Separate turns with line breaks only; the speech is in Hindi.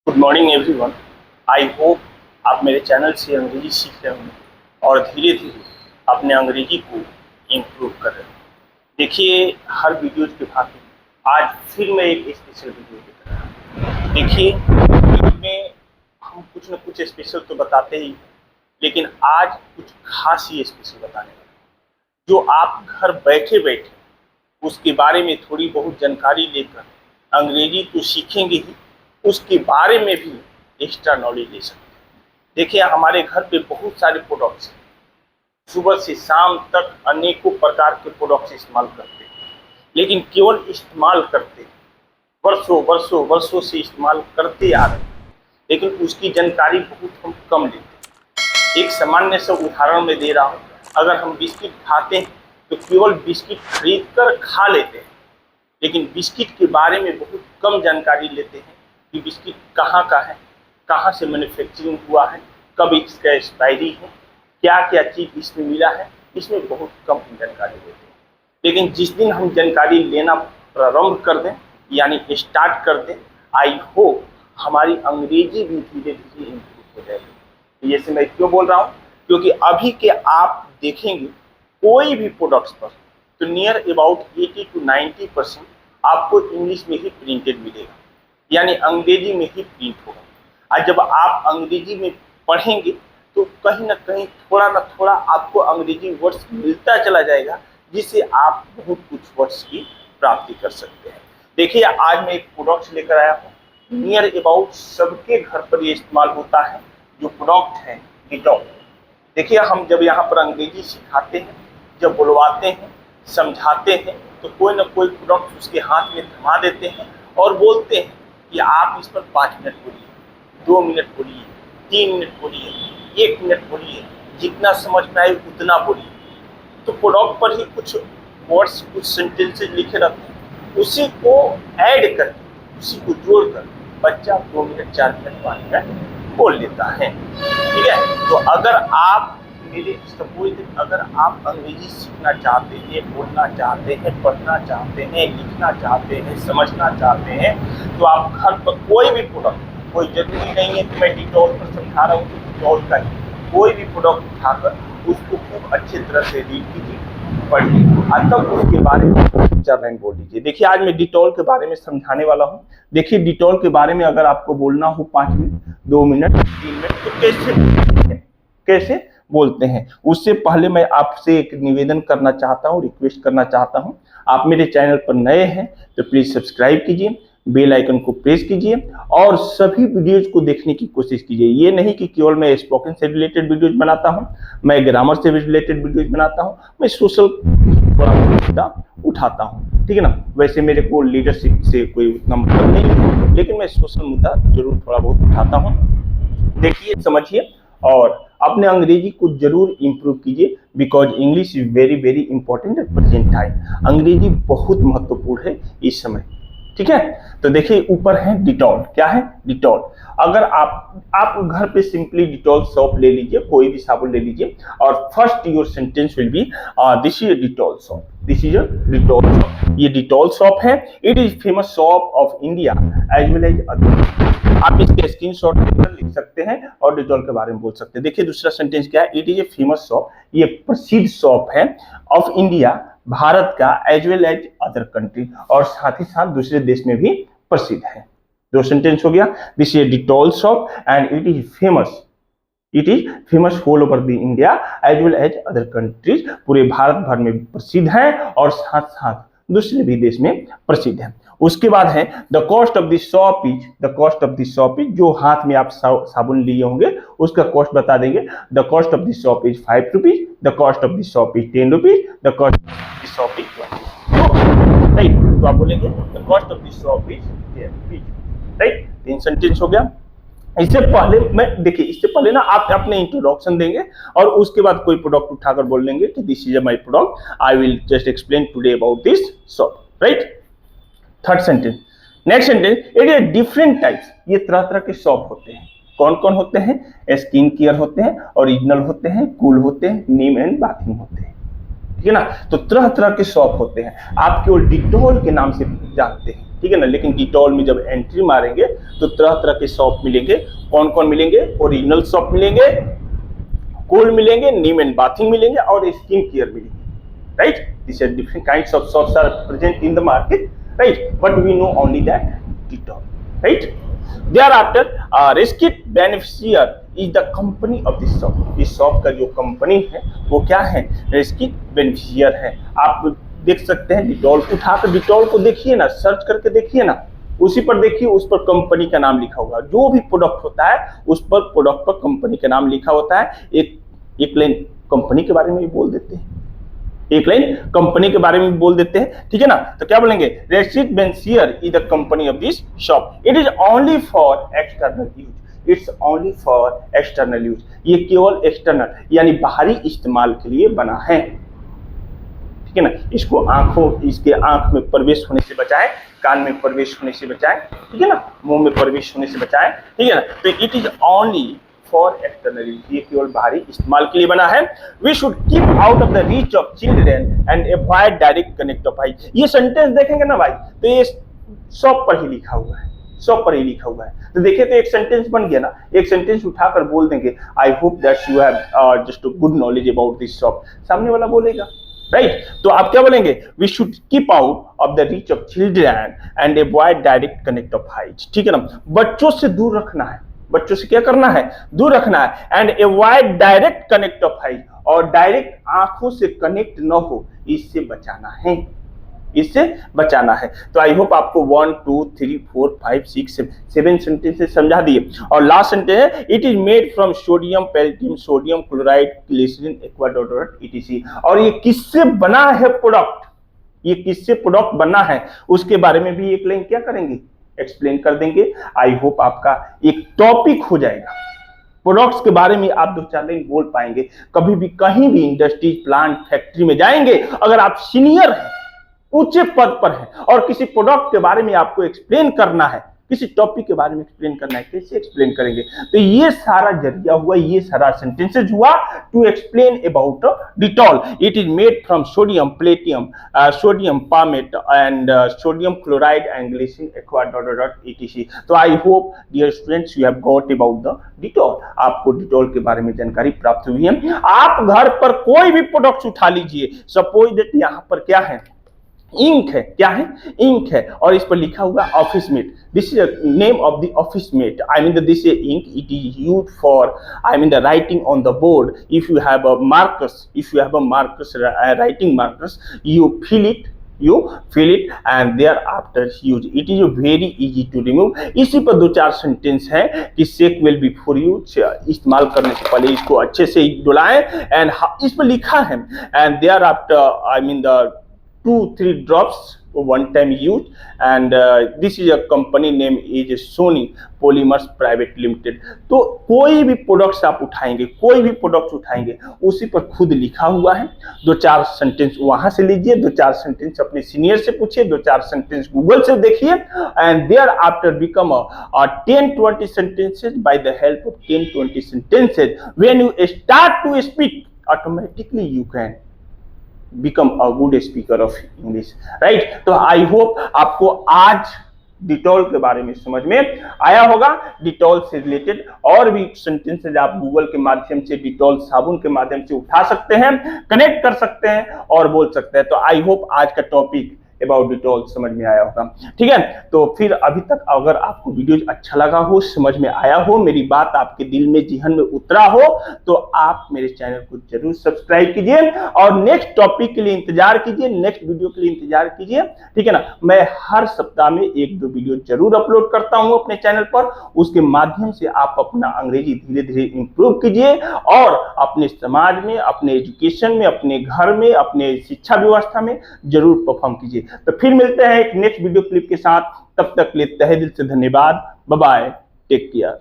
Good morning everyone. I hope आप मेरे चैनल से अंग्रेजी सीख रहे होंगे और धीरे धीरे अपने अंग्रेजी को इम्प्रूव कर रहे हैं। देखिए, हर वीडियो के भांति आज फिर मैं एक स्पेशल वीडियो लेकर आया हूं। देखिए, वीडियो में हम कुछ न कुछ स्पेशल तो बताते ही, लेकिन आज कुछ खास ही स्पेशल बताने वाले हैं, जो आप घर बैठे बैठे उसके बारे में थोड़ी बहुत जानकारी लेकर अंग्रेजी तो सीखेंगे ही, उसके बारे में भी एक्स्ट्रा नॉलेज ले सकते हैं। देखिए, हमारे घर पे बहुत सारे प्रोडक्ट्स हैं, सुबह से शाम तक अनेकों प्रकार के प्रोडक्ट्स इस्तेमाल करते हैं, लेकिन केवल इस्तेमाल करते हैं, वर्षों वर्षों वर्षों से इस्तेमाल करते आ रहे हैं, लेकिन उसकी जानकारी बहुत हम कम लेते हैं। एक सामान्य सा उदाहरण मैं दे रहा हूँ। अगर हम बिस्किट खाते हैं तो केवल बिस्किट खरीद कर खा लेते हैं, लेकिन बिस्किट के बारे में बहुत कम जानकारी लेते हैं कि बिस्किट कहाँ का है, कहाँ से मैन्युफैक्चरिंग हुआ है, कब इसका एक्सपायरी है, क्या क्या चीज़ इसमें मिला है, इसमें बहुत कम जानकारी लेते हैं। लेकिन जिस दिन हम जानकारी लेना प्रारंभ कर दें, यानी स्टार्ट कर दें, आई होप हमारी अंग्रेजी भी धीरे धीरे इम्प्रूव हो जाएगी। ये से मैं क्यों बोल रहा हूँ, क्योंकि अभी के आप देखेंगे कोई भी प्रोडक्ट्स पर तो नियर अबाउट 80 to 90% आपको इंग्लिश में ही प्रिंटेड मिलेगा, यानी अंग्रेजी में ही प्रिंट होगा। और जब आप अंग्रेजी में पढ़ेंगे तो कहीं ना कहीं थोड़ा ना थोड़ा आपको अंग्रेजी वर्ड्स मिलता चला जाएगा, जिससे आप बहुत कुछ वर्ड्स की प्राप्ति कर सकते हैं। देखिए, आज मैं एक प्रोडक्ट लेकर आया हूँ, नियर अबाउट सबके घर पर ये इस्तेमाल होता है, जो प्रोडक्ट है डिटॉल। देखिए, हम जब यहाँ पर अंग्रेजी सिखाते हैं, जब बुलवाते हैं, समझाते हैं, तो कोई ना कोई प्रोडक्ट उसके हाथ में थमा देते हैं और बोलते हैं कि आप इस पर 5 मिनट बोलिए, 2 मिनट बोलिए, 3 मिनट बोलिए, 1 मिनट बोलिए, जितना समझ में आए उतना बोलिए। तो प्रोडक्ट पर ही कुछ वर्ड्स, कुछ सेंटेंसेज लिखे रहते हैं, उसी को ऐड करके, उसी को जोड़कर बच्चा 2 मिनट, 4 मिनट, 5 मिनट बोल लेता है। ठीक है, तो अगर आप मेरे सपोज अगर आप अंग्रेजी सीखना चाहते हैं, बोलना चाहते हैं, पढ़ना चाहते हैं, लिखना चाहते हैं, समझना चाहते हैं, तो आप घर पर कोई भी प्रोडक्ट, कोई जरूरी नहीं है कि मैं डिटॉल पर समझा रहा हूँ, डिटॉल का ही कोई भी प्रोडक्ट उठाकर उसको खूब अच्छी तरह से रीड कीजिए, पढ़िए, और तब उसके बारे में 4 लाइन बोल दीजिए। देखिए, आज मैं डिटॉल के बारे में समझाने वाला हूँ। देखिए, डिटॉल के बारे में अगर आपको बोलना हो 5 मिनट, 2 मिनट, 3 मिनट, तो कैसे बोलते हैं। उससे पहले मैं आपसे एक निवेदन करना चाहता हूं, रिक्वेस्ट करना चाहता हूं। आप मेरे चैनल पर नए हैं तो प्लीज सब्सक्राइब कीजिए, बेल आइकन को प्रेस कीजिए और सभी वीडियोज को देखने की कोशिश कीजिए। ये नहीं कि केवल मैं स्पोकन से रिलेटेड वीडियोज बनाता हूं, मैं ग्रामर से भी रिलेटेड वीडियोज बनाता हूं, मैं सोशल थोड़ा मुद्दा उठाता हूं, ठीक है ना। वैसे मेरे को लीडरशिप से कोई उतना मतलब नहीं है, लेकिन मैं सोशल मुद्दा जरूर थोड़ा बहुत उठाता हूँ। देखिए, समझिए और अपने अंग्रेजी को जरूर इंप्रूव कीजिए, because English is very very important at present time. अंग्रेजी बहुत महत्वपूर्ण है इस समय, ठीक है। तो देखिए, ऊपर है डिटॉल। क्या है डिटॉल? अगर आप घर पे सिंपली डिटॉल सॉप ले लीजिए, कोई भी साबुन ले लीजिए, और first your sentence will be this is Dettol soap, this is Dettol soap. ये डिटॉल सॉप है, it is famous soap of India as well as other. आप इसके स्क्रीनशॉट लेकर लिख सकते हैं और डिटॉल के बारे में बोल सकते हैं। देखिए, दूसरा सेंटेंस क्या है? It is a famous shop, ये प्रसिद्ध शॉप है ऑफ इंडिया, भारत का, as well as other country, और साथ ही साथ दूसरे देश में भी प्रसिद्ध है। 2 सेंटेंस हो गया। This is a Dettol shop and it is famous, it is famous all over the India as well as other countries, पूरे भारत भर में प्रसिद्ध है और साथ साथ दूसरे भी देश में प्रसिद्ध है। उसके बाद है the cost of this shop is, the cost of this shop is, जो हाथ में आप साबुन लिए होंगे उसका कॉस्ट बता देंगे। The cost of this shop is 5 rupees, the cost of this shop is 10 rupees, the cost of this shop is 20, right. तो आप बोलेंगे the cost of this shop is 10 rupees, right. 3 sentence हो गया। इससे पहले मैं, देखिए, इससे पहले ना आप अपने इंट्रोडक्शन देंगे और उसके बाद कोई प्रोडक्ट उठाकर बोल लेंगे कि this is my product, I will just explain today about this shop, right. 3rd sentence, next sentence, it is different types, ये तरह तरह के शॉप होते हैं। कौन कौन होते हैं? स्किन केयर होते हैं, ओरिजिनल होते हैं, कूल होते हैं, नीम एंड बाथिंग होते हैं, ठीक है ना। तो तरह तरह के शॉप होते हैं, आप केवल डिटॉल के नाम से जानते हैं, ठीक है ना, लेकिन डिटॉल में जब एंट्री मारेंगे तो तरह तरह के शॉप मिलेंगे। कौन कौन मिलेंगे? ओरिजिनल शॉप मिलेंगे, कोल्ड मिलेंगे, नीम एंड बाथिंग मिलेंगे और स्किन केयर मिलेंगे, right. These are different kinds of shops are present in the market, right, but we know only that Dettol, right. Thereafter, Reskit Beneficiary is the company of this shop. इस शॉप का जो कंपनी है वो क्या है? Reskit Beneficiary है। आप देख सकते हैं डिटॉल उठाकर, डिटॉल को देखिए ना, सर्च करके देखिए ना, उसी पर देखिए, उस पर कंपनी का नाम लिखा होगा। जो भी प्रोडक्ट होता है उस पर प्रोडक्ट पर कंपनी का नाम लिखा होता है। एक लाइन कंपनी के बारे में भी बोल देते हैं, एक लाइन कंपनी के बारे में बोल देते हैं, ठीक है ना। तो क्या बोलेंगे? Receipt beneficiary is the company of this shop. It is only for external use. It's only for external use. ये केवल एक्सटर्नल यानी बाहरी इस्तेमाल के लिए बना है, ठीक है ना। इसको इसके आंख में प्रवेश होने से बचाए, कान में प्रवेश होने से बचाए, ठीक है ना, मुंह में प्रवेश होने से बचाए, ठीक है ना। तो it is only for external use, ये केवल बाहरी इस्तेमाल के लिए बना है। We should keep out of the reach of children and avoid direct connect of eye. ये सेंटेंस देखेंगे ना भाई, तो ये शॉप पर ही लिखा हुआ है, शॉप पर ही लिखा हुआ है। तो देखिए तो एक सेंटेंस बन गया ना, एक सेंटेंस उठाकर बोल देंगे, I hope that you have just good knowledge about this shop. सामने वाला बोलेगा, राइट। तो आप क्या बोलेंगे? We should keep out of the reach of children and avoid direct connect of height, ठीक है ना। बच्चों से दूर रखना है, बच्चों से क्या करना है? दूर रखना है। And avoid direct connect of height, और डायरेक्ट आंखों से कनेक्ट न हो, इससे बचाना है, इससे बचाना है। तो आई होप आपको 1 2 3 4 5 6 7 सेंटेंसेस समझा दिए। और लास्ट सेंटेंस है, it is made from sodium palladium, sodium chloride, glycerine, aquadorate etc। और ये किससे बना है प्रोडक्ट? ये किससे प्रोडक्ट बना है उसके बारे में भी एक लाइन क्या करेंगे? एक्सप्लेन कर देंगे। आई होप आपका एक टॉपिक हो जाएगा, प्रोडक्ट्स के बारे में आप 2-4 लाइन बोल पाएंगे। कभी भी कहीं भी इंडस्ट्री, प्लांट, फैक्ट्री में जाएंगे, अगर आप सीनियर हैं, ऊंचे पद पर हैं और किसी प्रोडक्ट के बारे में आपको एक्सप्लेन करना है, किसी टॉपिक के बारे में एक्सप्लेन करना है, कैसे एक्सप्लेन करेंगे? तो ये सारा जरिया हुआ, ये सारा सेंटेंसेस हुआ to explain about Dettol. It is made from sodium platinum, sodium palmate and sodium chloride and glycerine, aquadorate etc। तो I hope dear students you have got about the Dettol. आपको डिटॉल के बारे में जानकारी प्राप्त हुई है। आप घर पर कोई भी प्रोडक्ट उठा लीजिए, सपोज दैट यहाँ पर क्या है? इंक है। क्या है? इंक है, और इस पर लिखा हुआ office mate. This is name of the office mate. I mean this ink, it is used for I mean the writing on the board. If you have a markers, if you have a markers, writing markers, you fill it and thereafter use। it is very easy to remove। इसी पर 2-4 सेंटेंस है कि सेक वेल बिफोर यूज, इस्तेमाल करने से पहले इसको अच्छे से डुलाएं। एंड इस पर लिखा है and thereafter I mean the 2-3 drops one time use। and this is a company name is Sony Polymers Private Limited। तो कोई भी प्रोडक्ट्स आप उठाएंगे, कोई भी प्रोडक्ट उठाएंगे, उसी पर खुद लिखा हुआ है। 2-4 सेंटेंस वहां से लीजिए, 2-4 सेंटेंस अपने सीनियर से पूछिए, 2-4 सेंटेंस गूगल से देखिए, and there after become 10-20 sentences by the help of 10-20 sentences. When you start to speak, automatically you can become a good speaker of English, right। तो आई होप आपको आज डिटॉल के बारे में समझ में आया होगा। डिटॉल से रिलेटेड और भी सेंटेंसेज आप गूगल के माध्यम से, डिटॉल साबुन के माध्यम से उठा सकते हैं, कनेक्ट कर सकते हैं और बोल सकते हैं। तो आई होप आज का टॉपिक अबाउट डिटॉल समझ में आया होगा, ठीक है। तो फिर अभी तक अगर आपको वीडियो अच्छा लगा हो, समझ में आया हो, मेरी बात आपके दिल में, जिहन में उतरा हो, तो आप मेरे चैनल को जरूर सब्सक्राइब कीजिए और नेक्स्ट टॉपिक के लिए इंतजार कीजिए, नेक्स्ट वीडियो के लिए इंतजार कीजिए, ठीक है ना। मैं हर सप्ताह में 1-2 वीडियो जरूर अपलोड करता हूं अपने चैनल पर। उसके माध्यम से आप अपना अंग्रेजी धीरे धीरे इंप्रूव कीजिए और अपने समाज में, अपने एजुकेशन में, अपने घर में, अपने शिक्षा व्यवस्था में जरूर परफॉर्म कीजिए। तो फिर मिलते हैं एक नेक्स्ट वीडियो क्लिप के साथ। तब तक के लिए तहे दिल से धन्यवाद। Bye bye, take care.